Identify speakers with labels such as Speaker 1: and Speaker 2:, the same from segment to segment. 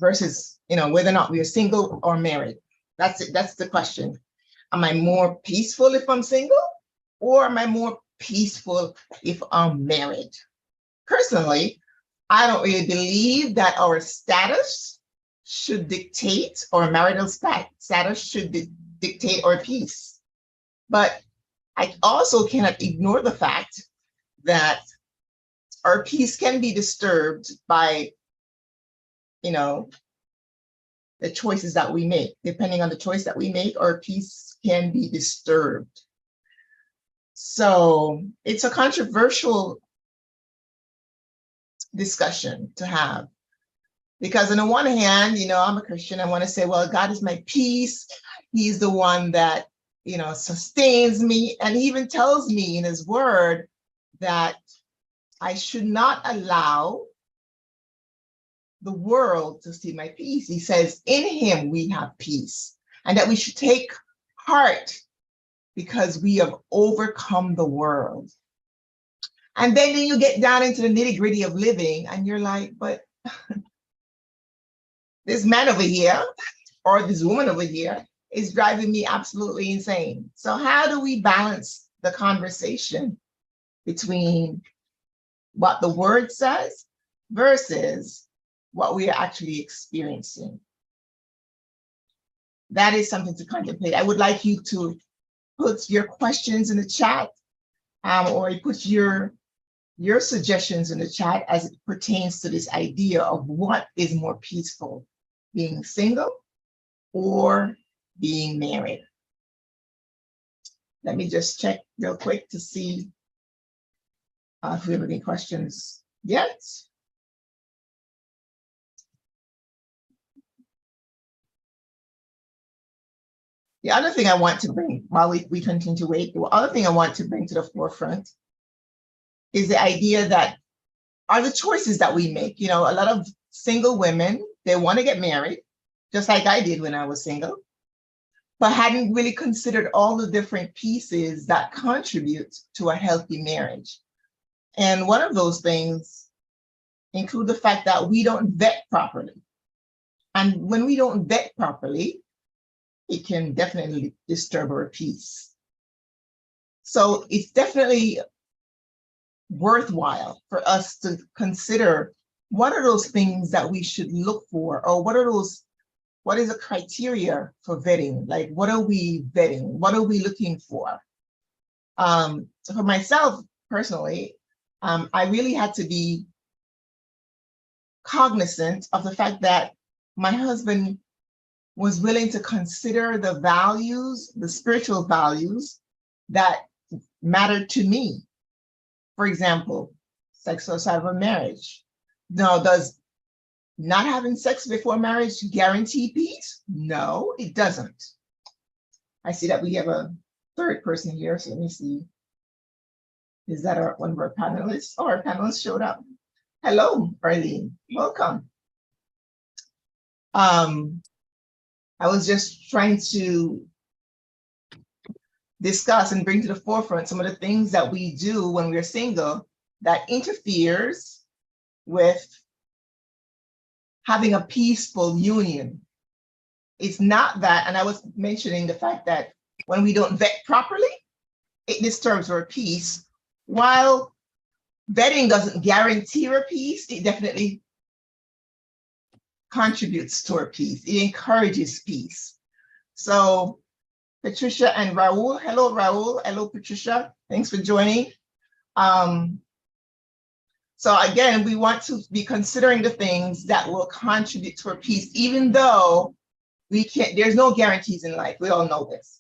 Speaker 1: versus, whether or not we are single or married. That's it. That's the question. Am I more peaceful if I'm single, or am I more peaceful if I'm married? Personally, I don't really believe that our status should dictate, or marital status should dictate our peace. But I also cannot ignore the fact that our peace can be disturbed by, the choices that we make. Depending on the choice that we make, our peace can be disturbed. So it's a controversial discussion to have, because on the one hand, I'm a Christian. I want to say, well, God is my peace. He's the one that, sustains me. And he even tells me in his word that I should not allow the world to steal my peace. He says, in him we have peace, and that we should take heart because we have overcome the world. And then you get down into the nitty-gritty of living, and you're like, but this man over here or this woman over here is driving me absolutely insane. So how do we balance the conversation between what the word says versus what we are actually experiencing? That is something to contemplate. I would like you to put your questions in the chat, or put your suggestions in the chat as it pertains to this idea of what is more peaceful, being single or being married. Let me just check real quick to see if we have any questions yet. The other thing I want to bring, while we continue to wait, the other thing I want to bring to the forefront is the idea that are the choices that we make. A lot of single women, they want to get married, just like I did when I was single, but hadn't really considered all the different pieces that contribute to a healthy marriage. And one of those things include the fact that we don't vet properly. And when we don't vet properly, it can definitely disturb our peace. So it's definitely worthwhile for us to consider what are those things that we should look for, or what is a criteria for vetting? Like, what are we vetting? What are we looking for? So for myself personally, I really had to be cognizant of the fact that my husband was willing to consider the values, the spiritual values that mattered to me. For example, sex outside of a marriage. Now, does not having sex before marriage guarantee peace? No, it doesn't. I see that we have a third person here, so let me see. Is that one of our panelists? Oh, our panelists showed up. Hello, Arlene, welcome. I was just trying to discuss and bring to the forefront some of the things that we do when we're single that interferes with having a peaceful union. It's not that, and I was mentioning the fact that when we don't vet properly, it disturbs our peace. While vetting doesn't guarantee our peace, it definitely contributes to our peace. It encourages peace. So Patricia and Raul, hello Raul, hello Patricia, thanks for joining. So again, we want to be considering the things that will contribute to our peace, even though there's no guarantees in life. We all know this.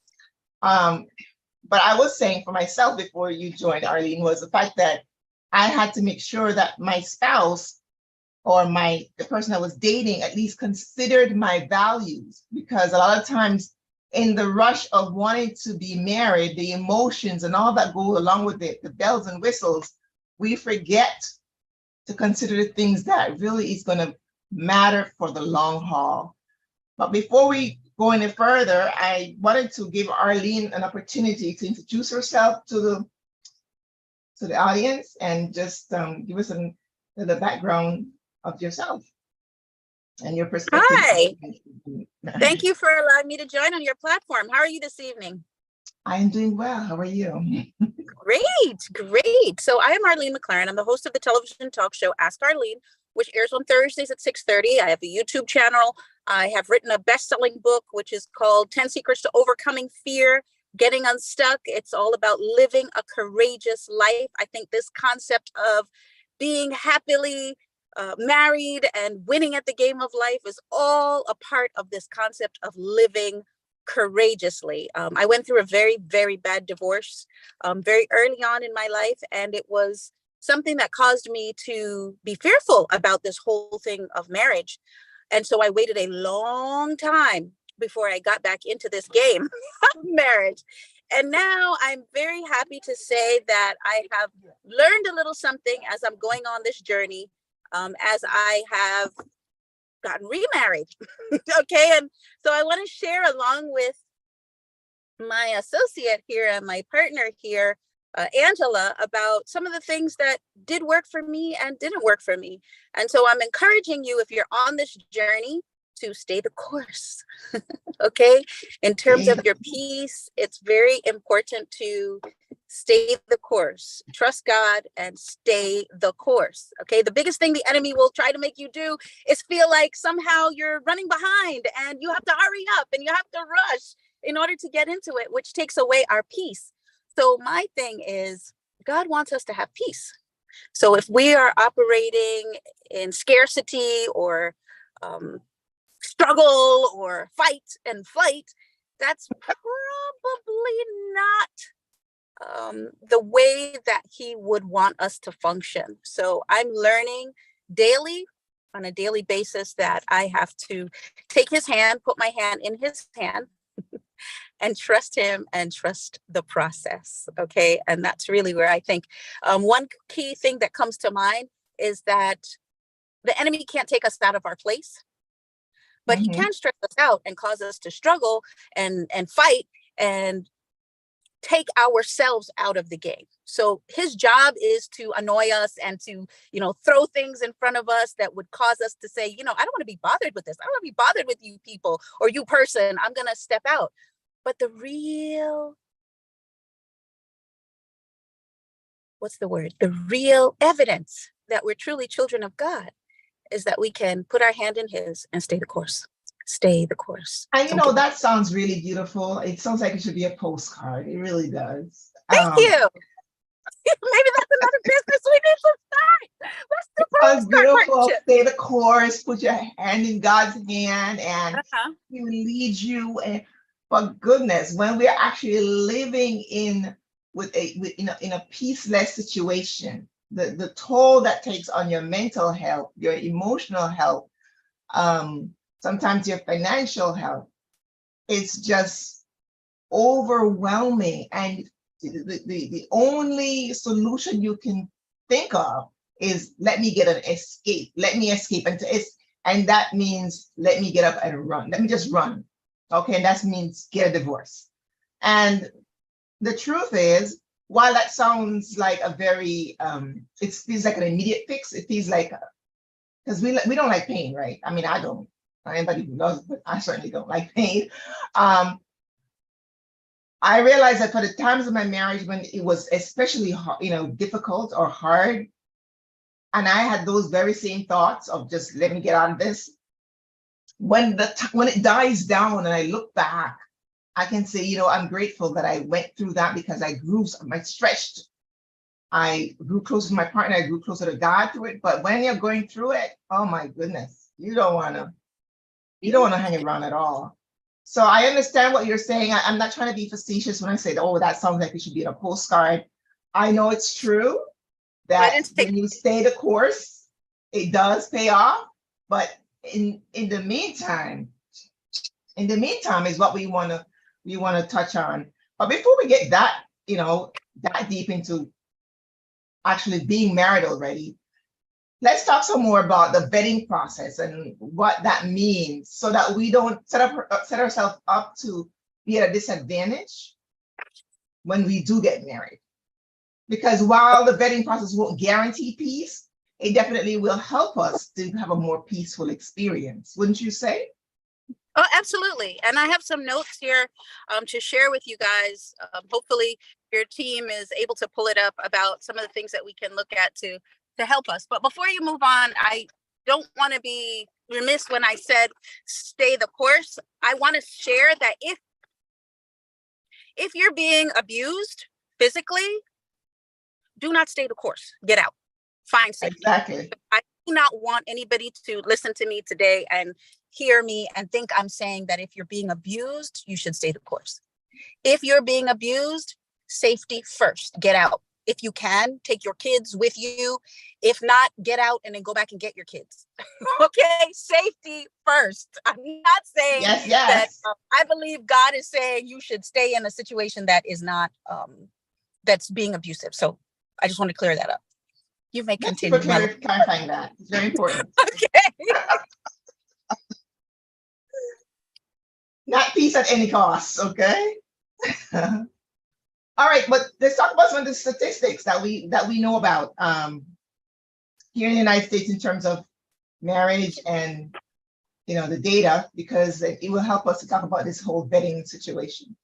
Speaker 1: But I was saying for myself before you joined, Arlene, was the fact that I had to make sure that my spouse or the person I was dating at least considered my values, because a lot of times in the rush of wanting to be married, the emotions and all that go along with it, the bells and whistles, we forget to consider the things that really is going to matter for the long haul. But before we go any further, I wanted to give Arlene an opportunity to introduce herself to the audience and just give us the background of yourself. and your perspective.
Speaker 2: Hi. Thank you for allowing me to join on your platform. How are you this evening?
Speaker 1: I am doing well. How are you?
Speaker 2: Great. So I am Arlene McLaren. I'm the host of the television talk show Ask Arlene, which airs on Thursdays at 6:30. I have a YouTube channel. I have written a best-selling book, which is called 10 Secrets to Overcoming Fear, Getting Unstuck. It's all about living a courageous life. I think this concept of being happily married and winning at the game of life is all a part of this concept of living courageously. I went through a very, very bad divorce very early on in my life, and it was something that caused me to be fearful about this whole thing of marriage. And so I waited a long time before I got back into this game of marriage. And now I'm very happy to say that I have learned a little something as I'm going on this journey, as I have gotten remarried. Okay. And so I want to share along with my associate here and my partner here, Angela, about some of the things that did work for me and didn't work for me. And so I'm encouraging you, if you're on this journey, to stay the course. Okay. In terms of your peace, it's very important to stay the course, trust God, and stay the course. Okay. The biggest thing the enemy will try to make you do is feel like somehow you're running behind and you have to hurry up and you have to rush in order to get into it, which takes away our peace. So my thing is, God wants us to have peace. So if we are operating in scarcity or struggle or fight and flight, that's probably not the way that he would want us to function. So I'm learning daily, on a daily basis, that I have to take his hand, put my hand in his hand, and trust him and trust the process. Okay. And that's really where I think one key thing that comes to mind is that the enemy can't take us out of our place, but he can stress us out and cause us to struggle and fight and take ourselves out of the game. So his job is to annoy us and to, throw things in front of us that would cause us to say, I don't want to be bothered with this. I don't want to be bothered with you people or you person. I'm going to step out. But the real, the real evidence that we're truly children of God is that we can put our hand in his and stay the course. Stay the course.
Speaker 1: And that sounds really beautiful. It sounds like it should be a postcard. It really does.
Speaker 2: Thank you. Maybe that's another business we need to start. Let's do
Speaker 1: postcard beautiful. Stay the course. Put your hand in God's hand, and he will lead you. And but goodness, when we're actually living in a peaceless situation, the toll that takes on your mental health, your emotional health, sometimes your financial health, it's just overwhelming. And the only solution you can think of is, let me get an escape. Let me escape. And that means, let me get up and run. Let me just run. Okay, and that means get a divorce. And the truth is, while that sounds like a very, it feels like an immediate fix. It feels like, because we don't like pain, right? I mean, I don't. Anybody who knows, but I certainly don't like pain. I realized that for the times of my marriage when it was especially difficult or hard, and I had those very same thoughts of just let me get out of this. When it dies down and I look back, I can say, I'm grateful that I went through that, because I stretched. I grew closer to my partner. I grew closer to God through it. But when you're going through it, oh my goodness, you don't want to hang around at all. So I understand what you're saying. I'm not trying to be facetious when I say, oh, that sounds like it should be in a postcard. I know it's true that when you stay the course, it does pay off. But in the meantime is what we want to touch on. But before we get that deep into actually being married already, let's talk some more about the vetting process and what that means, so that we don't set ourselves up to be at a disadvantage when we do get married. Because while the vetting process won't guarantee peace, it definitely will help us to have a more peaceful experience, wouldn't you say?
Speaker 2: Oh, absolutely. And I have some notes here to share with you guys. Hopefully your team is able to pull it up about some of the things that we can look at to help us. But before you move on, I don't want to be remiss when I said stay the course. I want to share that if you're being abused physically, do not stay the course. Get out. Find safety.
Speaker 1: Exactly.
Speaker 2: I do not want anybody to listen to me today and hear me and think I'm saying that if you're being abused, you should stay the course. If you're being abused, safety first. Get out. If you can, take your kids with you. If not, get out and then go back and get your kids. Okay, safety first. I'm not saying
Speaker 1: Yes,
Speaker 2: that
Speaker 1: yes.
Speaker 2: I believe God is saying you should stay in a situation that is not that's being abusive. So I just want to clear that up. You may
Speaker 1: Thank you for
Speaker 2: continue.
Speaker 1: clarifying that. It's very important.
Speaker 2: Okay.
Speaker 1: Not peace at any cost, okay? All right, but let's talk about some of the statistics that we know about here in the United States in terms of marriage and the data, because it will help us to talk about this whole vetting situation.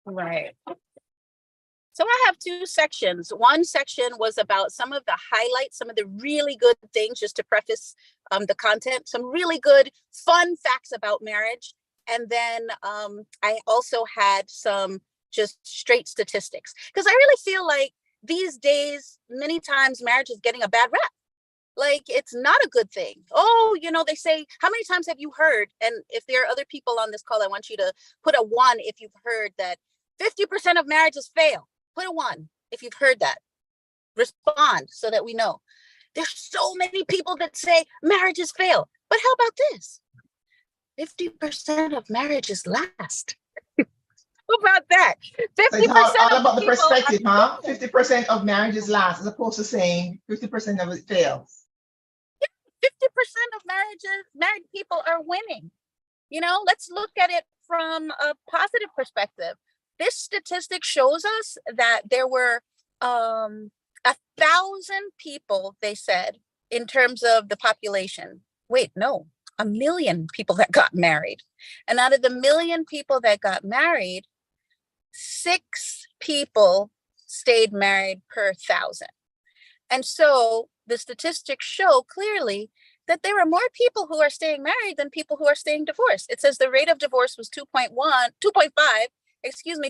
Speaker 2: Right. So I have two sections. One section was about some of the highlights, some of the really good things, just to preface the content, some really good, fun facts about marriage. And then I also had some just straight statistics, because I really feel like these days, many times marriage is getting a bad rap. Like, it's not a good thing. Oh, they say, how many times have you heard? And if there are other people on this call, I want you to put a 1 if you've heard that 50% of marriages fail. Put a 1 if you've heard that. Respond so that we know. There's so many people that say marriages fail. But how about this? 50% of marriages last. How about that? 50%
Speaker 1: So it's all about the
Speaker 2: people
Speaker 1: perspective, huh? 50% of marriages last, as opposed to saying 50% of it fails.
Speaker 2: 50% of married people are winning. Let's look at it from a positive perspective. This statistic shows us that there were 1,000 people, they said, in terms of the population. Wait, no, 1 million people that got married. And out of the 1 million people that got married, 6 people stayed married per 1,000. And so the statistics show clearly that there are more people who are staying married than people who are staying divorced. It says the rate of divorce was 2.5,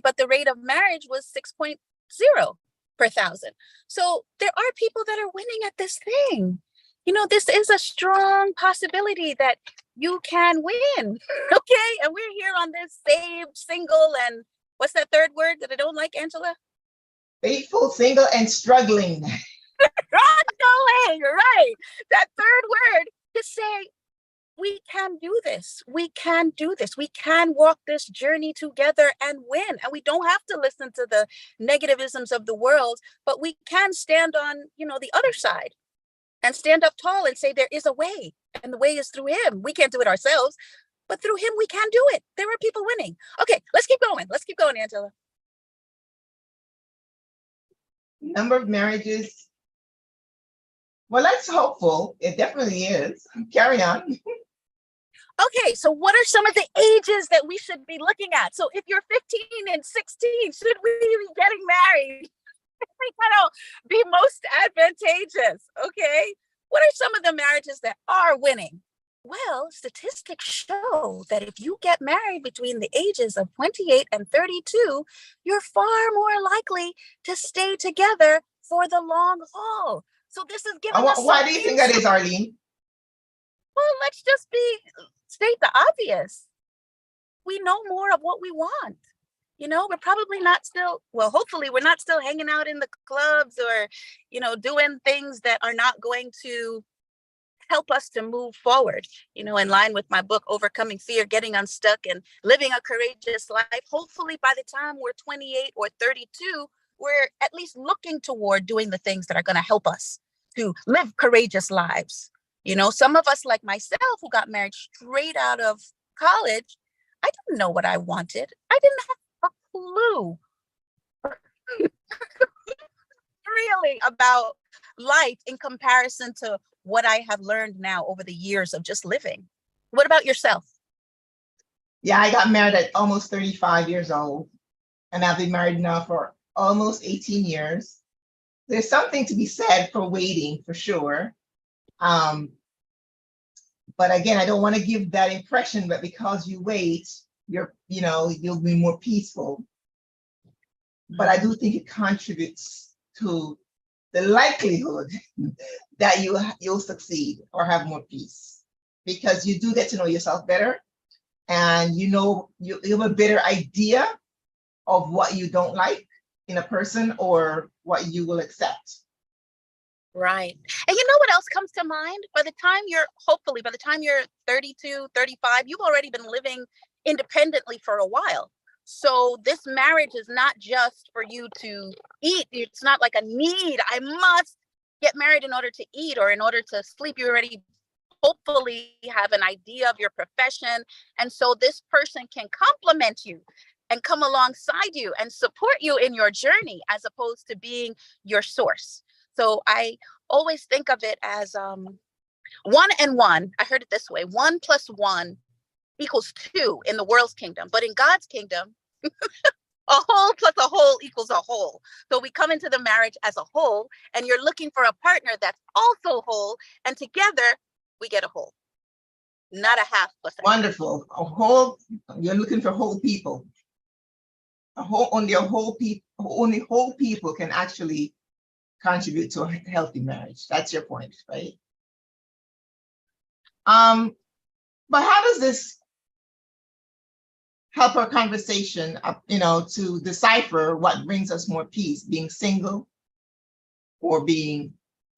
Speaker 2: but the rate of marriage was 6.0 per 1,000. So there are people that are winning at this thing. This is a strong possibility that you can win. Okay. And we're here on this saved, single, and what's that third word that I don't like, Angela?
Speaker 1: Faithful, single, and struggling.
Speaker 2: Struggling, right. That third word to say, we can do this. We can do this. We can walk this journey together and win. And we don't have to listen to the negativisms of the world, but we can stand on, the other side and stand up tall and say there is a way, and the way is through him. We can't do it ourselves, but through him, we can do it. There are people winning. Okay, let's keep going. Let's keep going, Angela.
Speaker 1: Number of marriages. Well, that's hopeful. It definitely is. Carry on.
Speaker 2: Okay, so what are some of the ages that we should be looking at? So if you're 15 and 16, should we be getting married? Be most advantageous, okay? What are some of the marriages that are winning? Well, statistics show that if you get married between the ages of 28 and 32, you're far more likely to stay together for the long haul. So this is giving us
Speaker 1: why do you think that is, Arlene?
Speaker 2: Well, let's just state the obvious. We know more of what we want. We're probably not still, well, hopefully we're not still hanging out in the clubs or, doing things that are not going to help us to move forward, in line with my book, Overcoming Fear, Getting Unstuck and Living a Courageous Life. Hopefully by the time we're 28 or 32, we're at least looking toward doing the things that are going to help us to live courageous lives. Some of us, like myself, who got married straight out of college, I didn't know what I wanted. I didn't have a clue really about light in comparison to what I have learned now over the years of just living. What about yourself?
Speaker 1: Yeah, I got married at almost 35 years old, and I've been married now for almost 18 years. There's something to be said for waiting, for sure. But again, I don't want to give that impression that because you wait, you'll be more peaceful. But I do think it contributes to the likelihood that you'll succeed or have more peace, because you do get to know yourself better, and you have a better idea of what you don't like in a person or what you will accept.
Speaker 2: Right. And you know what else comes to mind? By the time you're 32, 35, you've already been living independently for a while. So this marriage is not just for you to eat. It's not like a need. I must get married in order to eat or in order to sleep. You already hopefully have an idea of your profession. And so this person can complement you and come alongside you and support you in your journey, as opposed to being your source. So I always think of it as 1 and 1. I heard it this way: 1 plus 1 equals 2 in the world's kingdom. But in God's kingdom, a whole plus a whole equals a whole. So we come into the marriage as a whole, and you're looking for a partner that's also whole. And together we get a whole, not a half plus a half.
Speaker 1: Wonderful. A whole, you're looking for whole people. Only whole people can actually contribute to a healthy marriage. That's your point, right? But how does this help our conversation, to decipher what brings us more peace, being single or being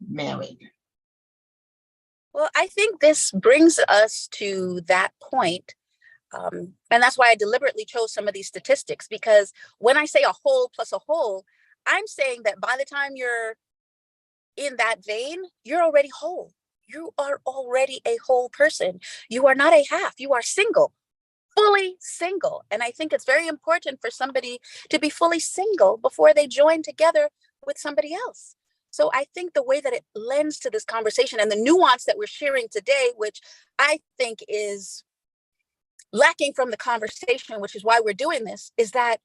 Speaker 1: married?
Speaker 2: Well, I think this brings us to that point. And that's why I deliberately chose some of these statistics, because when I say a whole plus a whole, I'm saying that by the time you're in that vein, you're already whole. You are already a whole person. You are not a half. You are single, fully single. And I think it's very important for somebody to be fully single before they join together with somebody else. So I think the way that it lends to this conversation and the nuance that we're sharing today, which I think is lacking from the conversation, which is why we're doing this, is that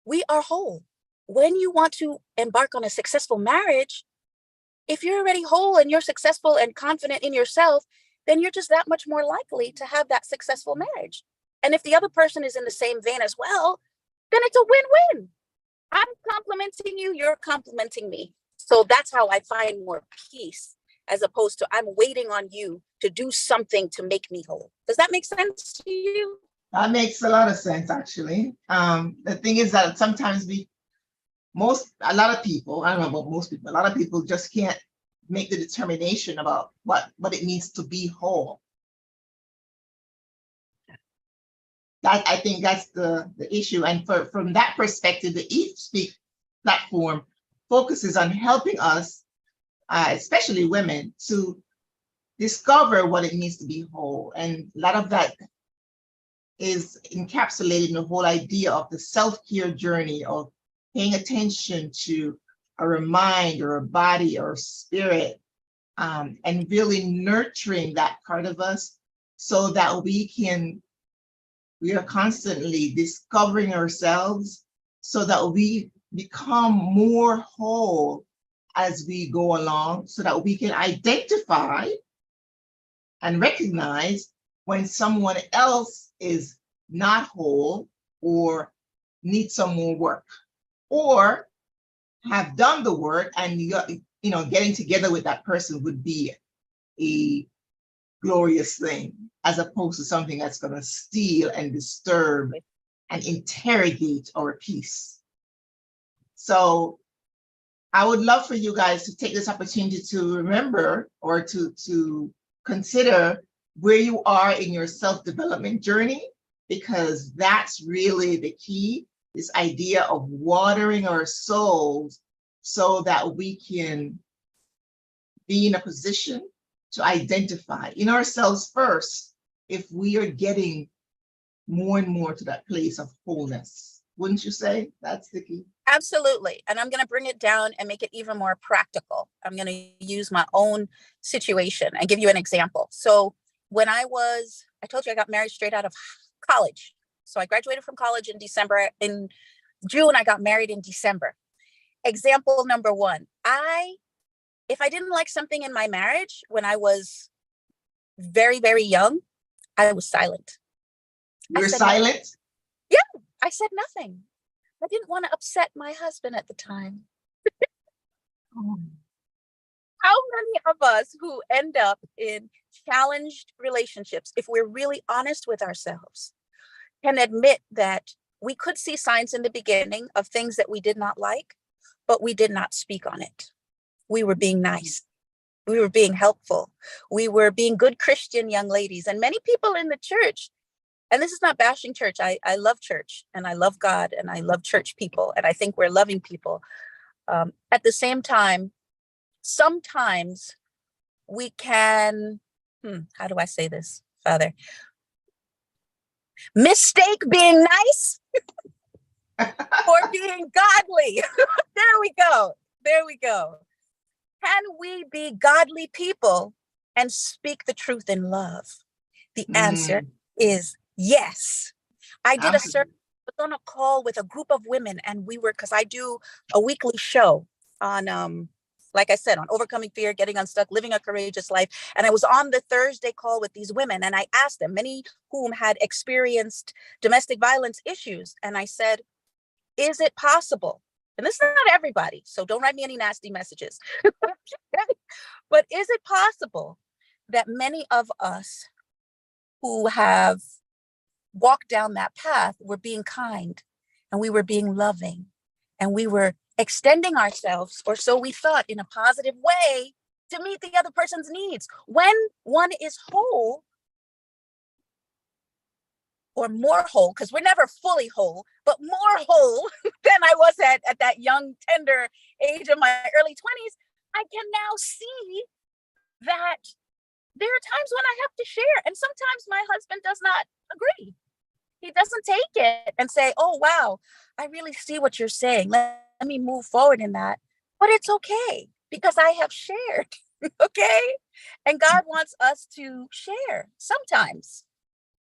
Speaker 2: we are whole. When you want to embark on a successful marriage, if you're already whole and you're successful and confident in yourself, then you're just that much more likely to have that successful marriage. And if the other person is in the same vein as well, then it's a win-win. I'm complimenting you, you're complimenting me. So that's how I find more peace, as opposed to I'm waiting on you to do something to make me whole. Does that make sense to you?
Speaker 1: That makes a lot of sense, actually. The thing is that sometimes a lot of people, I don't know about most people, a lot of people just can't make the determination about what it means to be whole. I think that's the issue. And from that perspective, the Eat Speak platform focuses on helping us, especially women, to discover what it means to be whole. And a lot of that is encapsulated in the whole idea of the self-care journey of paying attention to our mind or our body or spirit, and really nurturing that part of us so that we are constantly discovering ourselves so that we become more whole as we go along, so that we can identify and recognize when someone else is not whole or needs some more work, or have done the work and getting together with that person would be a glorious thing, as opposed to something that's going to steal and disturb and interrogate our peace. So I would love for you guys to take this opportunity to remember or to consider where you are in your self-development journey, because that's really the key, this idea of watering our souls so that we can be in a position to identify in ourselves first if we are getting more and more to that place of wholeness. wouldn't you say? That's the key.
Speaker 2: Absolutely. And I'm going to bring it down and make it even more practical. I'm going to use my own situation and give you an example. So when I told you I got married straight out of college. So I graduated from college in December. In June, I got married in December. Example number one, if I didn't like something in my marriage when I was very, very young, I was silent.
Speaker 1: You were silent?
Speaker 2: Nothing. Yeah, I said nothing. I didn't want to upset my husband at the time. How many of us who end up in challenged relationships, if we're really honest with ourselves, can admit that we could see signs in the beginning of things that we did not like, but we did not speak on it. We were being nice. We were being helpful. We were being good Christian young ladies. And many people in the church, and this is not bashing church. I love church and I love God and I love church people. And I think we're loving people. At the same time, sometimes we can, how do I say this, Father? Mistake being nice for being godly. There we go. There we go. Can we be godly people and speak the truth in love? The answer is yes. I did a survey, I was on a call with a group of women, and because I do a weekly show on, like I said, on overcoming fear, getting unstuck, living a courageous life. And I was on the Thursday call with these women, and I asked them, many whom had experienced domestic violence issues. And I said, is it possible? And this is not everybody, so don't write me any nasty messages. But is it possible that many of us who have walked down that path were being kind, and we were being loving, and we were extending ourselves, or so we thought, in a positive way to meet the other person's needs? When one is whole, or more whole, because we're never fully whole, but more whole than I was at that young, tender age of my early 20s, I can now see that there are times when I have to share. And sometimes my husband does not agree. He doesn't take it and say, oh, wow, I really see what you're saying. Let me move forward in that. But it's okay because I have shared. Okay. And God wants us to share sometimes,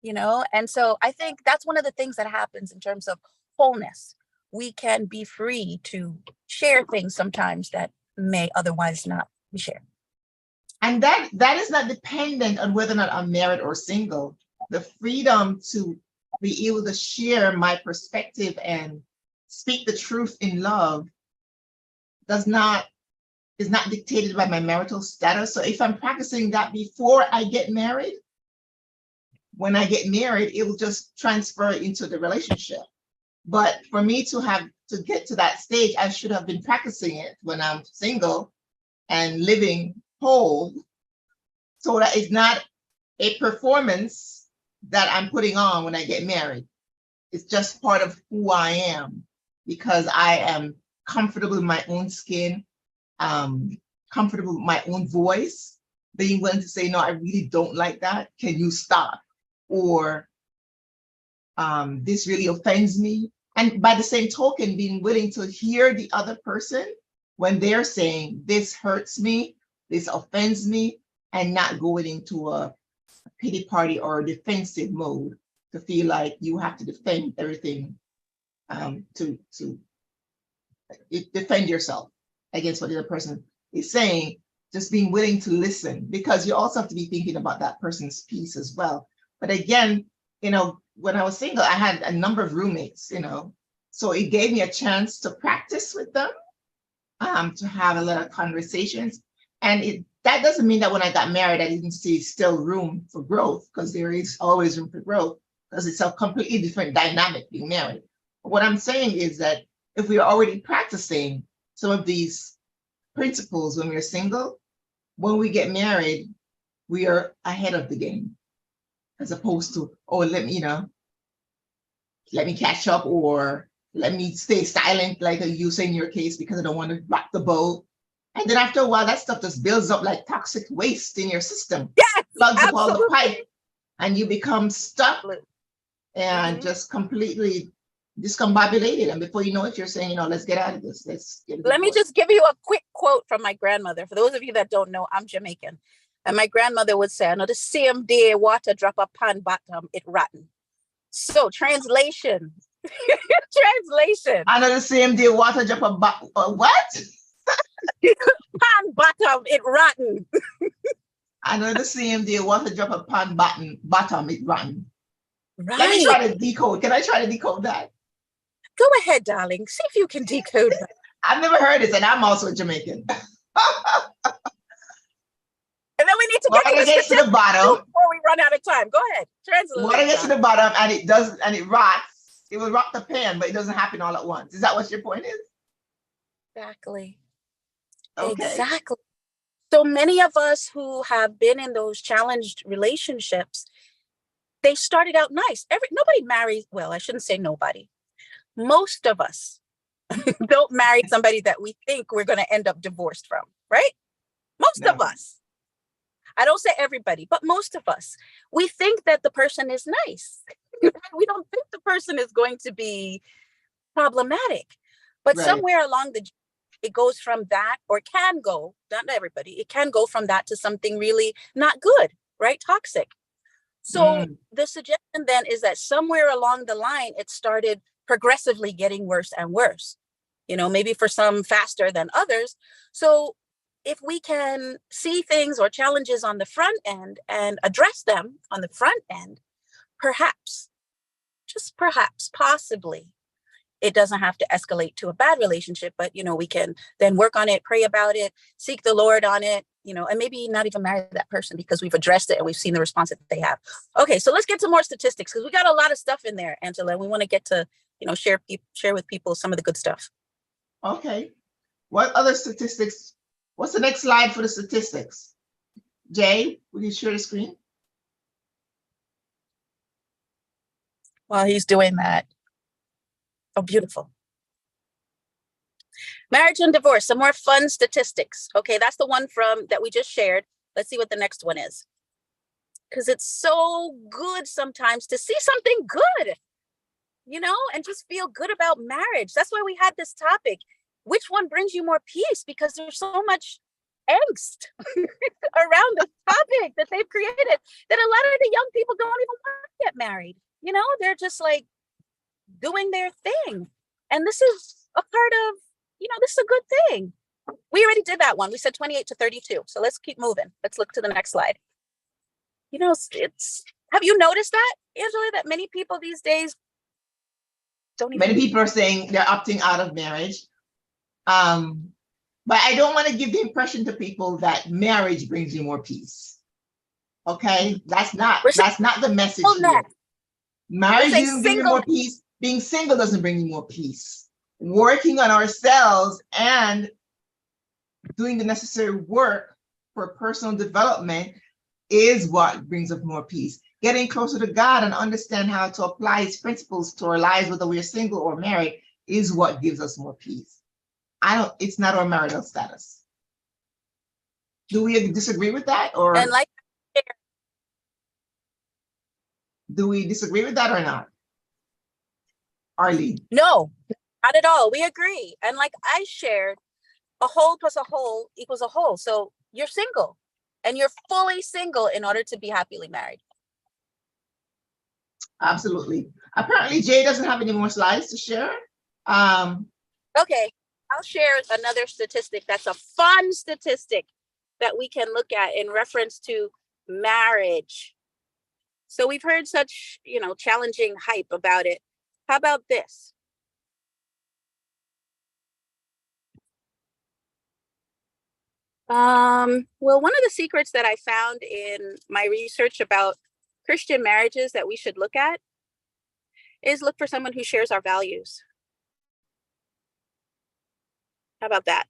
Speaker 2: and so I think that's one of the things that happens in terms of wholeness. We can be free to share things sometimes that may otherwise not be shared.
Speaker 1: And that is not dependent on whether or not I'm married or single. The freedom to be able to share my perspective and speak the truth in love is not dictated by my marital status. So if I'm practicing that before I get married, when I get married, it will just transfer into the relationship. But for me to get to that stage, I should have been practicing it when I'm single and living whole. So that it's not a performance that I'm putting on when I get married. It's just part of who I am, because I am comfortable in my own skin, comfortable with my own voice, being willing to say, no, I really don't like that. Can you stop? Or this really offends me. And by the same token, being willing to hear the other person when they're saying, this hurts me, this offends me, and not going into a pity party or a defensive mode to feel like you have to defend everything, to defend yourself against what the other person is saying. Just being willing to listen, because you also have to be thinking about that person's peace as well. But again, when I was single, I had a number of roommates, so it gave me a chance to practice with them, to have a lot of conversations. And that doesn't mean that when I got married, I didn't see still room for growth, because there is always room for growth, because it's a completely different dynamic being married. But what I'm saying is that if we are already practicing some of these principles when we're single, when we get married, we are ahead of the game, as opposed to, oh, let me catch up, or let me stay silent, like you say in your case, because I don't want to rock the boat. And then after a while, that stuff just builds up like toxic waste in your system.
Speaker 2: Yes,
Speaker 1: plugs up all the
Speaker 2: absolutely.
Speaker 1: pipe, and you become stuck and just completely discombobulated, and before you know it, you're saying, let's get out of this. Let's get a
Speaker 2: Let me
Speaker 1: divorce.
Speaker 2: just give you a quick quote from my grandmother. For those of you that don't know, I'm Jamaican. And my grandmother would say, I know the same day water drop upon bottom, it rotten. So translation, translation,
Speaker 1: I know the same day water drop what?
Speaker 2: pan bottom, it rotten.
Speaker 1: I know the same day water drop upon bottom, it rotten.
Speaker 2: Right.
Speaker 1: Let me try to decode. Can I try to decode that?
Speaker 2: Go ahead, darling. See if you can decode that.
Speaker 1: I've never heard this, and I'm also Jamaican.
Speaker 2: And then we need to
Speaker 1: Water gets to the bottom
Speaker 2: before we run out of time. Go ahead. Translate.
Speaker 1: Water gets to the bottom, and it rots. It will rot the pan, but it doesn't happen all at once. Is that what your point is?
Speaker 2: Exactly.
Speaker 1: Okay.
Speaker 2: Exactly. So many of us who have been in those challenged relationships, they started out nice. Nobody marries, well, I shouldn't say nobody. Most of us don't marry somebody that we think we're going to end up divorced from, right? Most of us. I don't say everybody, but most of us. We think that the person is nice. We don't think the person is going to be problematic. But somewhere along it goes from that, or can go, not everybody, it can go from that to something really not good, right? Toxic. So the suggestion then is that somewhere along the line, it started progressively getting worse and worse, maybe for some faster than others. So if we can see things or challenges on the front end and address them on the front end, perhaps, just perhaps, possibly, it doesn't have to escalate to a bad relationship, but, we can then work on it, pray about it, seek the Lord on it, and maybe not even marry that person because we've addressed it and we've seen the response that they have. Okay, so let's get to more statistics because we got a lot of stuff in there, Angela. We want to get to, share with people some of the good stuff.
Speaker 1: Okay. What other statistics? What's the next slide for the statistics? Jay, will you share the screen?
Speaker 2: While he's doing that. Oh, beautiful. Marriage and divorce, some more fun statistics. Okay, that's the one that we just shared. Let's see what the next one is. Because it's so good sometimes to see something good, and just feel good about marriage. That's why we had this topic. Which one brings you more peace? Because there's so much angst around the topic that they've created that a lot of the young people don't even want to get married. They're just like doing their thing. And this is a part of, this is a good thing. We already did that one. We said 28 to 32. So let's keep moving. Let's look to the next slide. Have you noticed that, Angela, that many people these days don't even.
Speaker 1: Many people are saying they're opting out of marriage. But I don't want to give the impression to people that marriage brings you more peace. Okay, that's not the message here. Marriage doesn't bring you more peace. Being single doesn't bring you more peace. Working on ourselves and doing the necessary work for personal development is what brings us more peace. Getting closer to God and understand how to apply His principles to our lives, whether we're single or married, is what gives us more peace. It's not our marital status. Do we disagree with that, or do we disagree with that or not? Arlene?
Speaker 2: No, not at all. We agree. And like I shared, a whole plus a whole equals a whole. So you're single and you're fully single in order to be happily married.
Speaker 1: Absolutely. Apparently Jay doesn't have any more slides to share.
Speaker 2: Okay, I'll share another statistic that's a fun statistic that we can look at in reference to marriage. So we've heard such, challenging hype about it. How about this? Well, one of the secrets that I found in my research about Christian marriages that we should look at is look for someone who shares our values. How about that?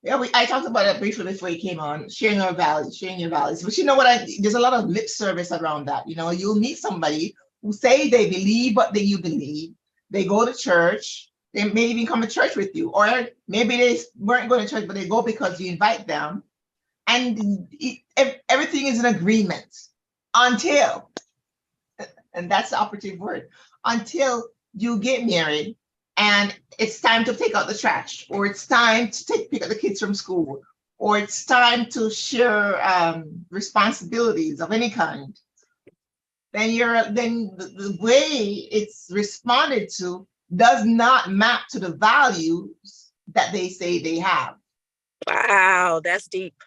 Speaker 1: Yeah, I talked about it briefly before you came on, sharing your values. But you know what? There's a lot of lip service around that. You'll meet somebody who say they believe what you believe. They go to church. They may even come to church with you, or maybe they weren't going to church, but they go because you invite them. And everything is in agreement until, and that's the operative word, until you get married and it's time to take out the trash, or it's time to pick up the kids from school, or it's time to share responsibilities of any kind, then the way it's responded to does not map to the values that they say they have.
Speaker 2: Wow, that's deep.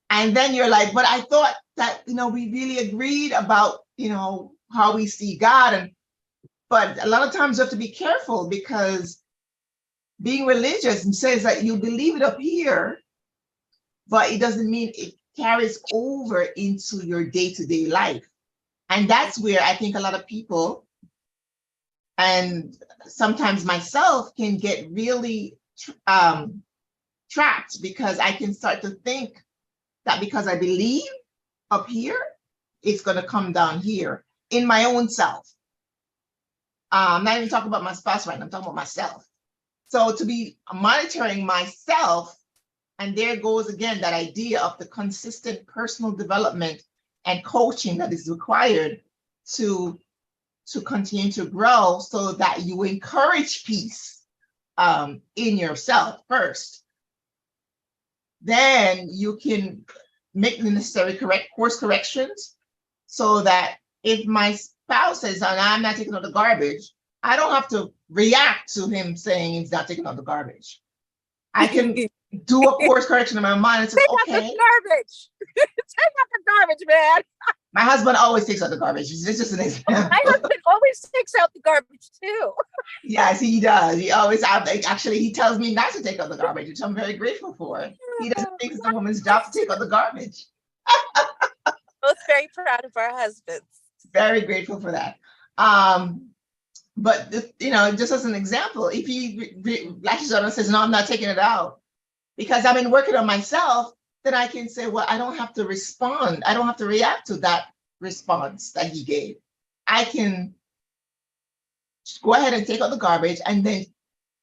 Speaker 1: And then you're like, but I thought that, we really agreed about, how we see God. But a lot of times you have to be careful, because being religious says that you believe it up here, but it doesn't mean it carries over into your day-to-day life. And that's where I think a lot of people, and sometimes myself, can get really trapped, because I can start to think that because I believe up here, it's going to come down here in my own self. I'm not even talking about my spouse right now, I'm talking about myself. So to be monitoring myself, and there goes again that idea of the consistent personal development and coaching that is required to continue to grow, so that you encourage peace in yourself first. Then you can make the necessary course corrections, so that if my spouse says, and I'm not taking out the garbage, I don't have to react to him saying he's not taking out the garbage. I can do a course correction in my mind and say, okay.
Speaker 2: Take out the garbage. Take out the garbage, man.
Speaker 1: My husband always takes out the garbage. It's just an example.
Speaker 2: My husband always takes out the garbage too.
Speaker 1: Yes, he does. He always, actually, he tells me not to take out the garbage, which I'm very grateful for. He doesn't think it's a woman's job to take out the garbage.
Speaker 2: Both very proud of our husbands.
Speaker 1: Very grateful for that. But just as an example, if he latches on and says, no, I'm not taking it out, because I've been working on myself, then I can say, well, I don't have to respond. I don't have to react to that response that he gave. I can go ahead and take out the garbage and then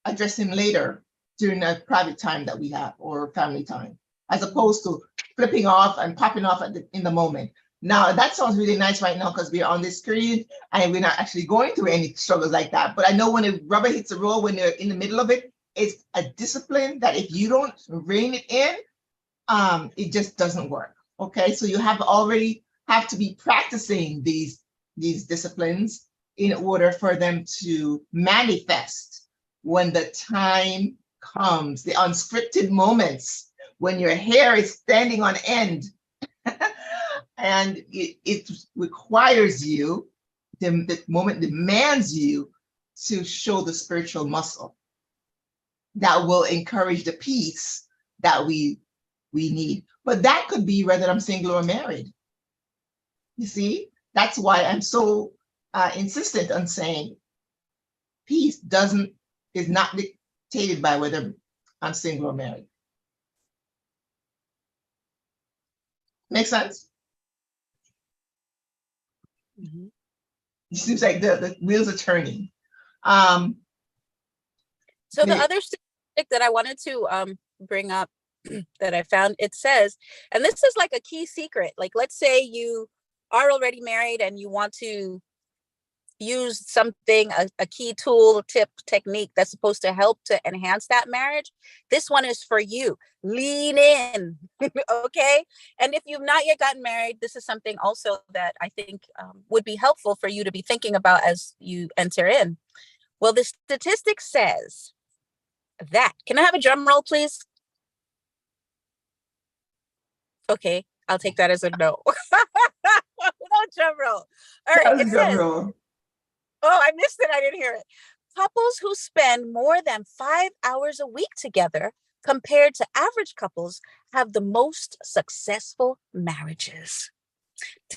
Speaker 1: address him later during a private time that we have, or family time, as opposed to flipping off and popping off in the moment. Now, that sounds really nice right now because we're on this screen and we're not actually going through any struggles like that. But I know when the rubber hits the road, when you're in the middle of it, it's a discipline that if you don't rein it in, it just doesn't work. Okay, so you have to be practicing these disciplines in order for them to manifest when the time comes, the unscripted moments when your hair is standing on end. And it requires you, the moment demands you to show the spiritual muscle that will encourage the peace that we need. But that could be whether I'm single or married. You see, that's why I'm so insistent on saying peace is not dictated by whether I'm single or married. Make sense?
Speaker 2: Mm-hmm.
Speaker 1: It seems like the wheels are turning.
Speaker 2: So the other statistic that I wanted to bring up that I found, it says, and this is like a key secret, like let's say you are already married and you want to use something, a key tool, tip, technique that's supposed to help to enhance that marriage. This one is for you. Lean in. Okay. And if you've not yet gotten married, this is something also that I think would be helpful for you to be thinking about as you enter in. Well, the statistic says that, can I have a drum roll, please? Okay, I'll take that as a no. No drum roll. All right, it says, oh, I missed it. I didn't hear it. Couples who spend more than 5 hours a week together compared to average couples have the most successful marriages.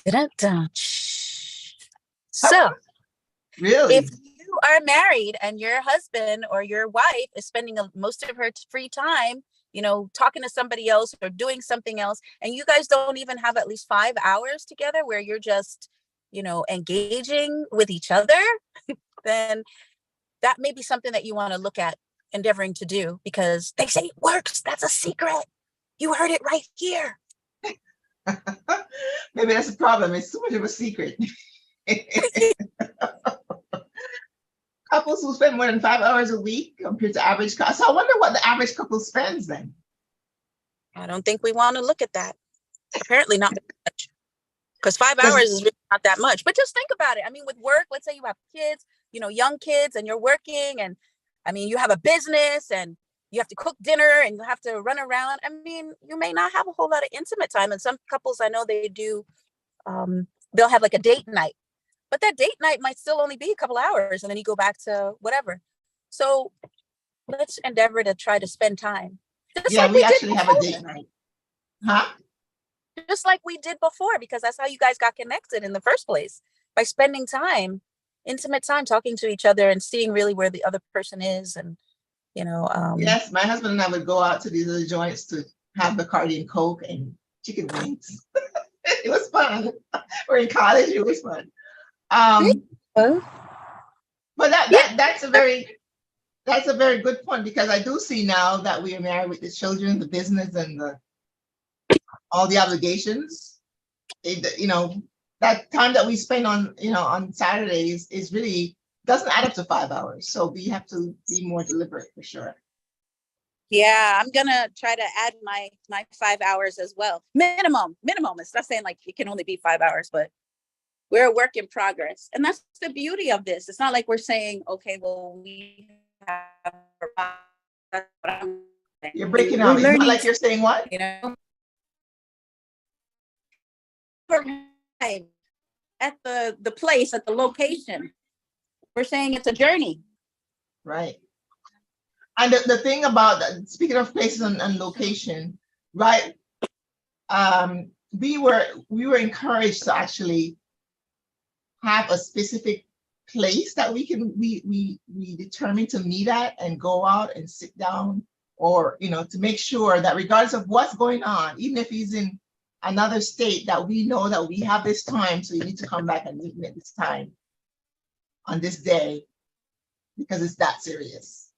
Speaker 2: Da-da-da. So,
Speaker 1: really,
Speaker 2: if you are married and your husband or your wife is spending most of her free time, talking to somebody else or doing something else, and you guys don't even have at least 5 hours together where you're just, engaging with each other, then that may be something that you want to look at endeavoring to do, because they say it works. That's a secret. You heard it right here.
Speaker 1: Maybe that's the problem. It's too much of a secret. couples who spend more than 5 hours a week compared to average couple. So I wonder what the average couple spends then.
Speaker 2: I don't think we want to look at that. Apparently not much, because 5
Speaker 1: 'Cause-
Speaker 2: hours is really not that much. But just think about it. I mean, with work, let's say you have kids, you know, young kids, and you're working, and I mean, you have a business, and you have to cook dinner, and you have to run around. I mean, you may not have a whole lot of intimate time. And some couples I know they do, they'll have like a date night, but that date night might still only be a couple hours, and then you go back to whatever. So let's endeavor to try to spend time. Just
Speaker 1: Yeah,
Speaker 2: like
Speaker 1: we
Speaker 2: we did
Speaker 1: actually have a
Speaker 2: before.
Speaker 1: date night. Huh?
Speaker 2: Just like we did before, because that's how you guys got connected in the first place, by spending time, intimate time, talking to each other and seeing really where the other person is. And, you know,
Speaker 1: Yes, my husband and I would go out to these other joints to have Bacardi and Coke and chicken wings. It was fun. We're in college, it was fun.
Speaker 2: uh,
Speaker 1: But
Speaker 2: yeah,
Speaker 1: that's a very good point, because I do see now that we are married with the children, the business, and all the obligations. You know, that time that we spend on Saturdays is really doesn't add up to 5 hours. So we have to be more deliberate for sure.
Speaker 2: yeah, I'm gonna try to add my 5 hours as well. Minimum. It's not saying like it can only be 5 hours, but we're a work in progress. And that's the beauty of this. It's not like we're saying, okay, well, we have
Speaker 1: You're breaking
Speaker 2: we're
Speaker 1: out. It's not
Speaker 2: learning,
Speaker 1: like you're saying what?
Speaker 2: you know, at the place, at the location. We're saying it's a journey.
Speaker 1: Right. And the thing about speaking of places and location, right? We were encouraged to actually have a specific place that we determine to meet at and go out and sit down, or to make sure that regardless of what's going on, even if he's in another state, that we know that we have this time, so you need to come back and meet me at this time on this day, because it's that serious.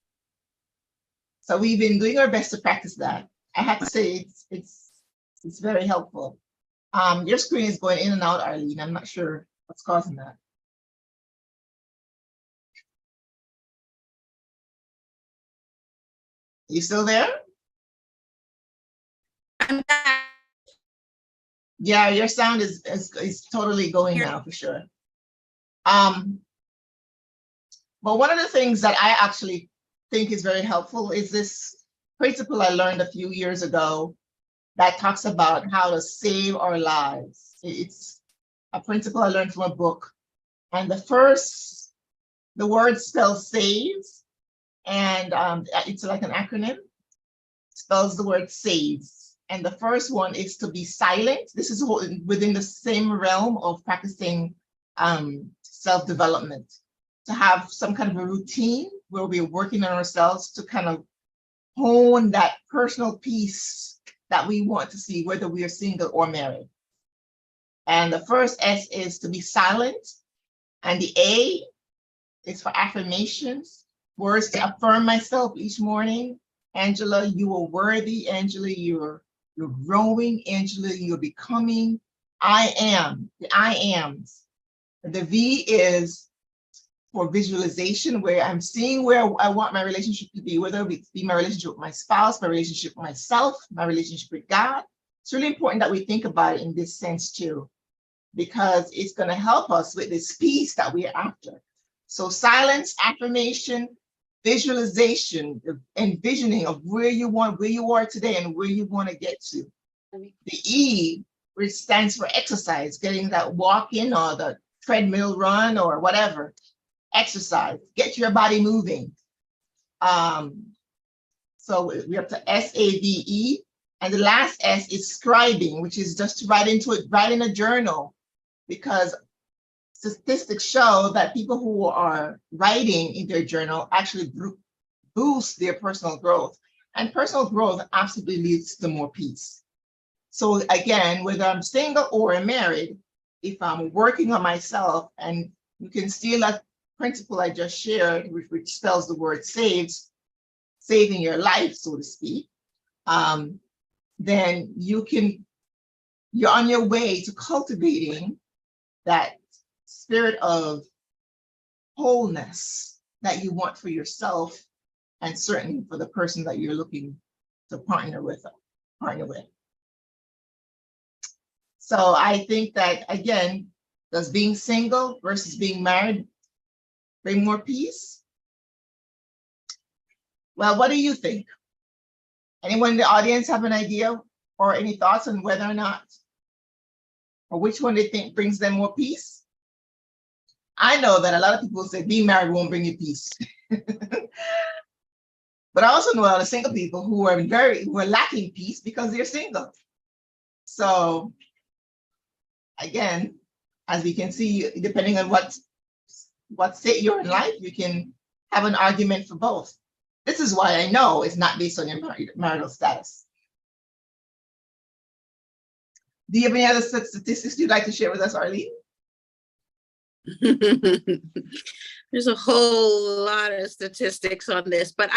Speaker 1: So we've been doing our best to practice that. I have to say it's very helpful. Your screen is going in and out, Arlene. I'm not sure what's causing that. You still there?
Speaker 2: I'm back.
Speaker 1: Yeah, your sound is totally going now for sure. But one of the things that I actually think is very helpful is this principle I learned a few years ago that talks about how to save our lives. It's a principle I learned from a book. And the word spells saves, and it's like an acronym, spells the word saves. And the first one is to be silent. This is within the same realm of practicing self-development, to have some kind of a routine where we're working on ourselves to kind of hone that personal peace that we want to see, whether we are single or married. And the first S is to be silent. And the A is for affirmations, words to affirm myself each morning. Angela, you are worthy. Angela, you're growing. Angela, you're becoming. I am, the I ams. The V is for visualization, where I'm seeing where I want my relationship to be, whether it be my relationship with my spouse, my relationship with myself, my relationship with God. It's really important that we think about it in this sense too, because it's going to help us with this peace that we're after. So silence, affirmation, visualization, envisioning of where you are today and where you want to get to. The E, which stands for exercise, getting that walk in or the treadmill run or whatever. Exercise, get your body moving. So we're up to SAVE, and the last S is scribing, which is just to write in a journal, because statistics show that people who are writing in their journal actually boost their personal growth, and personal growth absolutely leads to more peace. So again, whether I'm single or married, if I'm working on myself, and you can steal that principle I just shared, which spells the word saves, saving your life, so to speak, then you're on your way to cultivating that spirit of wholeness that you want for yourself, and certainly for the person that you're looking to partner with. So I think that, again, does being single versus being married bring more peace? Well, what do you think? Anyone in the audience have an idea or any thoughts on whether or not, or which one they think brings them more peace? I know that a lot of people say being married won't bring you peace. But I also know a lot of single people who are lacking peace because they're single. So again, as we can see, depending on what state you're in life, you can have an argument for both. This is why I know it's not based on your marital status. Do you have any other statistics you'd like to share with us, Arlene?
Speaker 2: There's a whole lot of statistics on this, but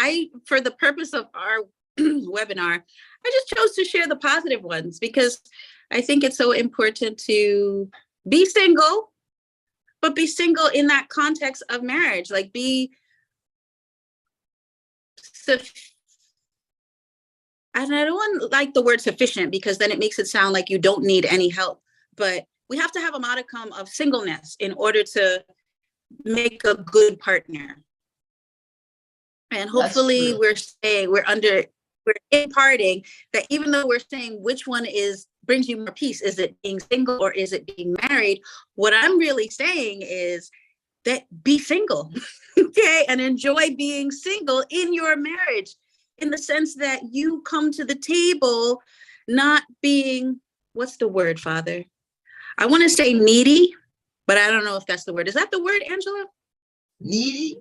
Speaker 2: for the purpose of our webinar, I just chose to share the positive ones because I think it's so important to be single, but be single in that context of marriage, like and I don't like the word sufficient because then it makes it sound like you don't need any help, but we have to have a modicum of singleness in order to make a good partner. And hopefully we're imparting that even though we're saying which one brings you more peace, is it being single or is it being married? What I'm really saying is that be single, okay? And enjoy being single in your marriage, in the sense that you come to the table not being, what's the word, Father? I want to say needy, but I don't know if that's the word. Is that the word, Angela?
Speaker 1: Needy?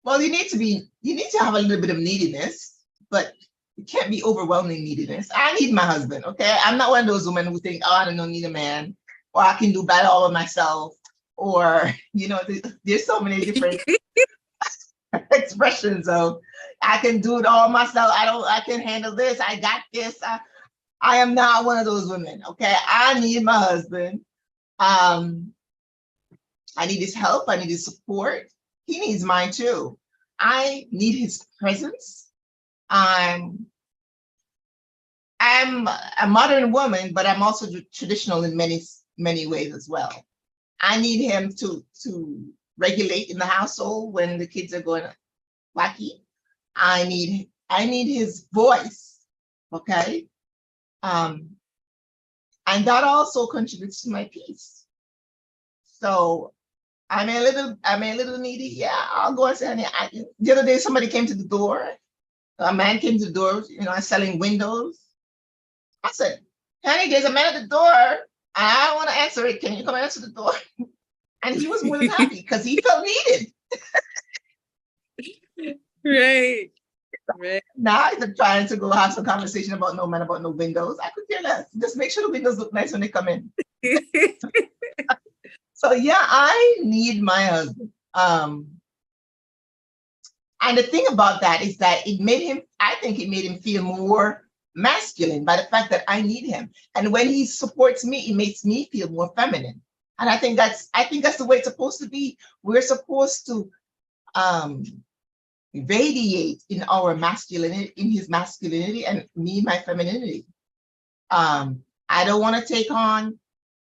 Speaker 1: Well, you need to have a little bit of neediness, but it can't be overwhelming neediness. I need my husband, okay? I'm not one of those women who think, oh, I don't need a man, or I can do that all by myself, or, there's so many different expressions of, I can do it all myself. I can handle this. I got this. I am not one of those women, okay? I need my husband. I need his help. I need his support. He needs mine too. I need his presence. I'm a modern woman, but I'm also traditional in many ways as well. I need him to regulate in the household when the kids are going wacky. I need his voice, okay? And that also contributes to my peace. So I'm a little needy. Yeah, I'll go and say, honey, the other day somebody came to the door. A man came to the door, selling windows. I said, honey, there's a man at the door. I don't want to answer it. Can you come answer the door? And he was more than happy because he felt needed.
Speaker 2: Right.
Speaker 1: Now I'm trying to go have some conversation about no windows. I could care less. Just make sure the windows look nice when they come in. So yeah, I need my husband. And the thing about that is that I think it made him feel more masculine by the fact that I need him. And when he supports me, it makes me feel more feminine. And I think that's the way it's supposed to be. We're supposed to radiate in our masculinity, in his masculinity, and me, my femininity. I don't want to take on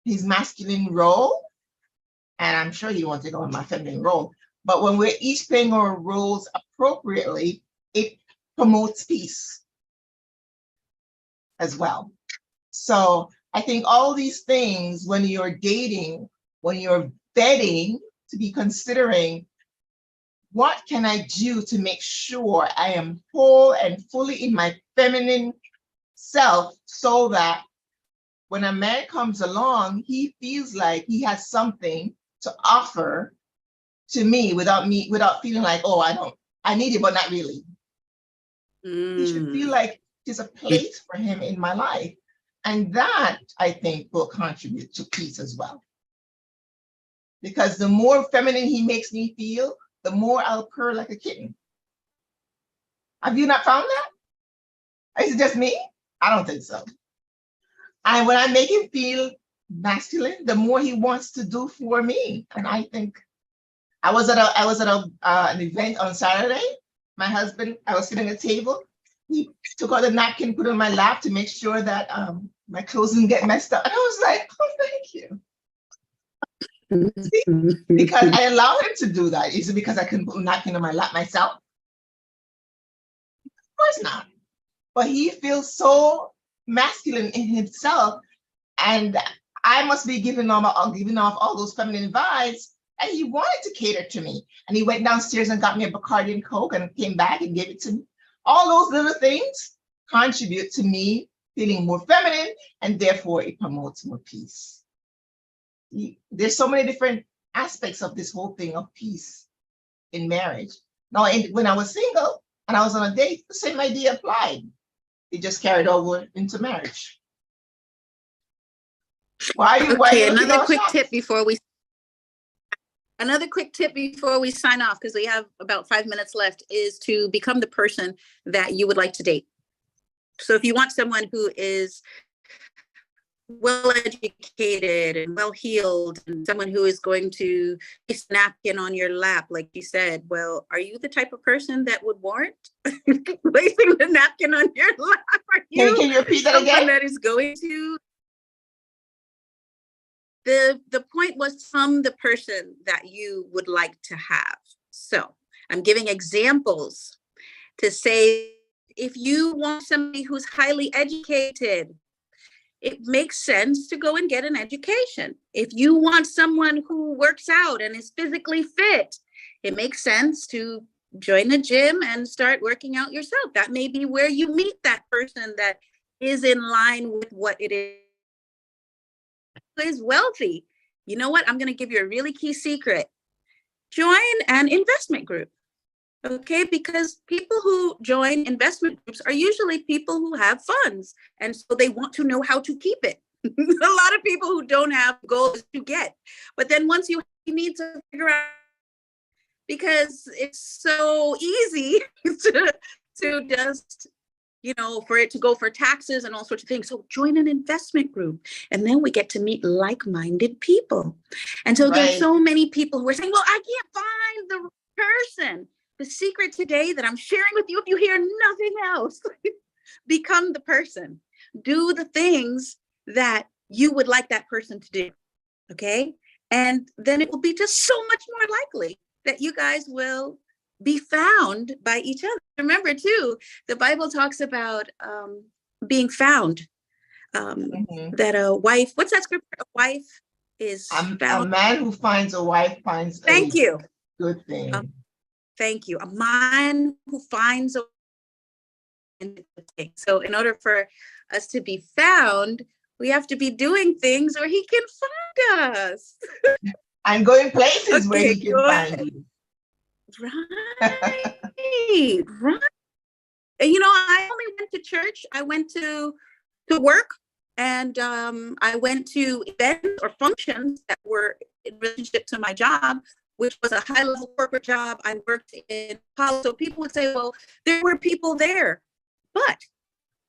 Speaker 1: his masculine role, and I'm sure he won't take on my feminine role. But when we're each playing our roles appropriately, it promotes peace as well. So I think all these things, when you're dating, when you're vetting, to be considering, what can I do to make sure I am whole and fully in my feminine self, so that when a man comes along, he feels like he has something to offer to me without feeling like, oh, I need it, but not really. He should feel like there's a place for him in my life. And that, I think, will contribute to peace as well. Because the more feminine he makes me feel, the more I'll purr like a kitten. Have you not found that? Is it just me? I don't think so. And when I make him feel masculine, the more he wants to do for me. And I think I was at an event on Saturday. My husband, I was sitting at a table. He took out the napkin, put it on my lap to make sure that my clothes didn't get messed up. And I was like, oh, thank you. See, because I allow him to do that. Is it because I couldn't put a napkin on my lap myself? Of course not. But he feels so masculine in himself, and I must be giving off all those feminine vibes. And he wanted to cater to me. And he went downstairs and got me a Bacardi and Coke and came back and gave it to me. All those little things contribute to me feeling more feminine, and therefore it promotes more peace. There's so many different aspects of this whole thing of peace in marriage. Now, when I was single and I was on a date, the same idea applied. It just carried over into marriage.
Speaker 2: Okay, another quick tip before we sign off, because we have about 5 minutes left, is to become the person that you would like to date. So if you want someone who is well-educated and well-heeled, and someone who is going to place a napkin on your lap, like you said, well, are you the type of person that would warrant placing the napkin on your lap?
Speaker 1: Can you repeat that again?
Speaker 2: That is going to... The point was from the person that you would like to have. So I'm giving examples to say, if you want somebody who's highly educated, it makes sense to go and get an education. If you want someone who works out and is physically fit, it makes sense to join a gym and start working out yourself. That may be where you meet that person that is in line with what it is wealthy. You know what? I'm going to give you a really key secret. Join an investment group. Okay, because people who join investment groups are usually people who have funds, and so they want to know how to keep it. A lot of people who don't have goals to get, but then once you need to figure out, because it's so easy to just, for it to go for taxes and all sorts of things. So join an investment group, and then we get to meet like-minded people. And so there's so many people who are saying, well, I can't find the person. The secret today that I'm sharing with you, if you hear nothing else, become the person. Do the things that you would like that person to do, okay? And then it will be just so much more likely that you guys will be found by each other. Remember, too, the Bible talks about being found, that a wife, what's that scripture? A wife is found.
Speaker 1: A man who finds a wife finds
Speaker 2: Thank you.
Speaker 1: Good thing.
Speaker 2: Thank you. A man who finds a thing. So in order for us to be found, we have to be doing things where he can find us.
Speaker 1: And going places where he can find you.
Speaker 2: Right. Right. And I only went to church. I went to work, and I went to events or functions that were in relationship to my job, which was a high-level corporate job. I worked in college. So people would say, well, there were people there, but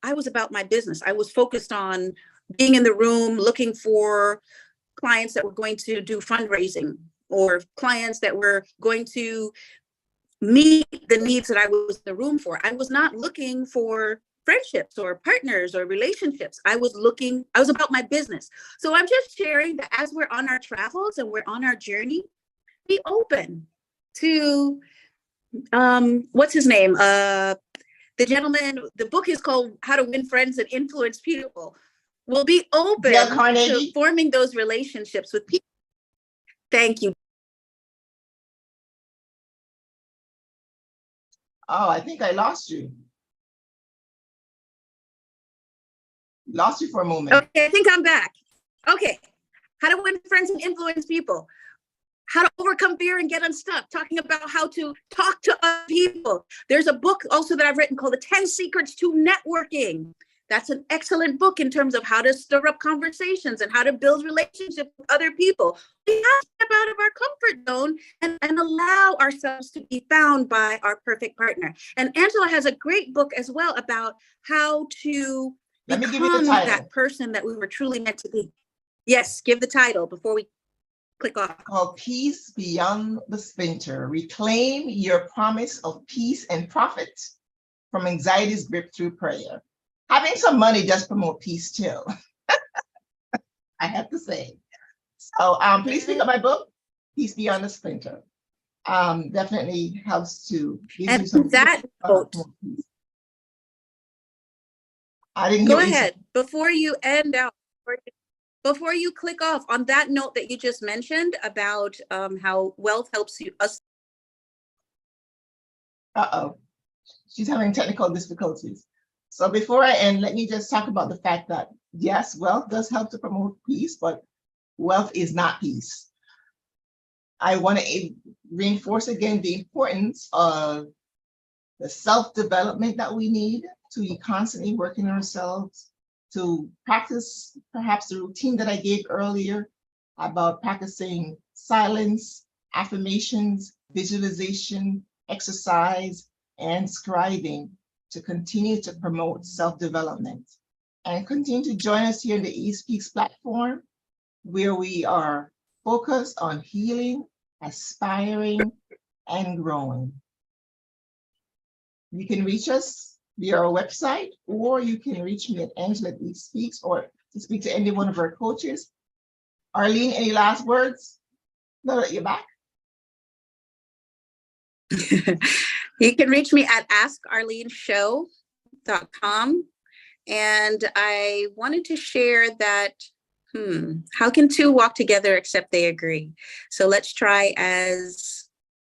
Speaker 2: I was about my business. I was focused on being in the room, looking for clients that were going to do fundraising, or clients that were going to meet the needs that I was in the room for. I was not looking for friendships or partners or relationships. I was about my business. So I'm just sharing that as we're on our travels and we're on our journey, be open to what's his name? The gentleman, the book is called How to Win Friends and Influence People. We'll be open to forming those relationships with people. Thank you.
Speaker 1: Oh, I think I lost you. Lost you for a moment.
Speaker 2: Okay, I think I'm back. Okay. How to win friends and influence people. How to overcome fear and get unstuck. Talking about how to talk to other people. There's a book also that I've written called The 10 Secrets to Networking. That's an excellent book in terms of how to stir up conversations and how to build relationships with other people. We have to step out of our comfort zone and allow ourselves to be found by our perfect partner. And Angela has a great book as well about how to become that person that we were truly meant to be. Yes, give the title before we Click off.
Speaker 1: called Peace Beyond the Splinter. Reclaim your promise of peace and profit from anxiety's grip through prayer. Having some money does promote peace too. I have to say. So please pick up my book, Peace Beyond the Splinter. Definitely helps to give
Speaker 2: And
Speaker 1: you some
Speaker 2: that note,
Speaker 1: peace. I didn't
Speaker 2: go
Speaker 1: hear
Speaker 2: ahead before you end out. Before you click off, on that note that you just mentioned about how wealth helps you us.
Speaker 1: Uh-oh, she's having technical difficulties. So before I end, let me just talk about the fact that yes, wealth does help to promote peace, but wealth is not peace. I want to reinforce again the importance of the self-development that we need to be constantly working on ourselves, to practice perhaps the routine that I gave earlier about practicing silence, affirmations, visualization, exercise, and scribing to continue to promote self-development. And continue to join us here in the eSpeaks platform, where we are focused on healing, aspiring, and growing. You can reach us via our website, or you can reach me at Angela at eSpeaks, or to speak to any one of our coaches. Arlene, any last words? No, you're back.
Speaker 2: You can reach me at askarleneshow.com. And I wanted to share that, how can two walk together except they agree? So let's try as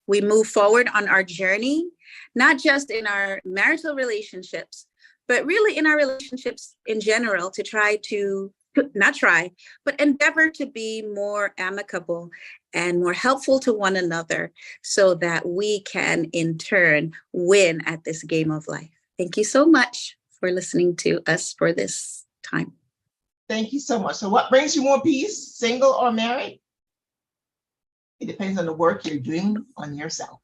Speaker 2: we move forward on our journey, not just in our marital relationships, but really in our relationships in general, to try to, not try, but endeavor to be more amicable and more helpful to one another so that we can in turn win at this game of life. Thank you so much for listening to us for this time.
Speaker 1: Thank you so much. So what brings you more peace, single or married? It depends on the work you're doing on yourself.